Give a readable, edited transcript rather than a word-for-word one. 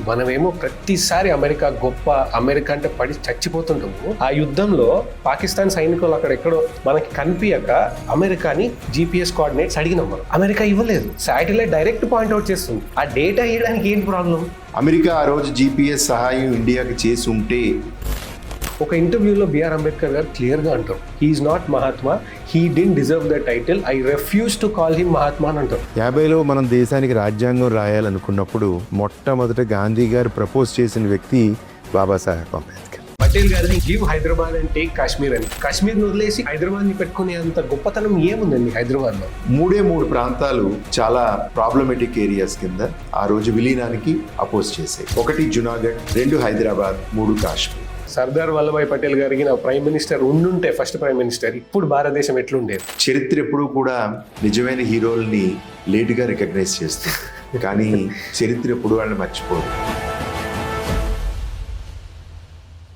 మనమేమో ప్రతిసారి అమెరికా గొప్ప, అమెరికా అంటే పడి చచ్చిపోతుంటాము. ఆ యుద్ధంలో పాకిస్తాన్ సైనికులు అక్కడ ఎక్కడో మనకి కనిపించక అమెరికాని GPS కోఆర్డినేట్స్ అడిగినాం మనం. అమెరికా ఇవ్వలేదు. శాటిలైట్ డైరెక్ట్ పాయింట్అవుట్ చేస్తుంది. ఆ డేటా ఇవ్వడానికి ఏంటి ప్రాబ్లం? అమెరికా ఆ రోజు GPS సహాయం ఇండియాకి చేసి ఉంటే. ఒక ఇంటర్వ్యూలో బిఆర్ అంబేద్కర్ గారు క్లియర్గా అంటారు, he is not Mahatma, he did deserve the title, I refuse to call him Mahatma అని అంటారు. 50లో మనం దేశానికి రాజ్యాంగం రాయాలనుకున్నప్పుడు మొట్టమొదట గాంధీ గారు ప్రపోజ్ చేసిన వ్యక్తి బాబాసాహెబ్ అంబేద్కర్. పటేల్ గారిని give Hyderabad and take Kashmir అని. కాశ్మీర్ని వదిలేసి హైదరాబాద్ని పెట్టుకునే అంత గొప్పతనం ఏముందండి హైదరాబాద్లో? మూడు ప్రాంతాలు చాలా ప్రాబ్లమెటిక్ ఏరియాస్ కింద ఆ రోజు విలీనానికి అపోజ్ చేశాయి. 1 జునాగఢ్, 2 హైదరాబాద్, 3 కాశ్మీర్. సర్దార్ వల్లభాయ్ పటేల్ గారికి నా ప్రైమ్ మినిస్టర్ ఉండుంటే, ఫస్ట్ ప్రైమ్ మినిస్టర్, ఇప్పుడు భారతదేశం ఎట్లుండేది? చరిత్ర ఎప్పుడూ కూడా నిజమైన హీరోల్ని లేటుగా రికగ్నైజ్ చేస్తుంది, కానీ చరిత్ర ఎప్పుడు వాళ్ళని మర్చిపోదు.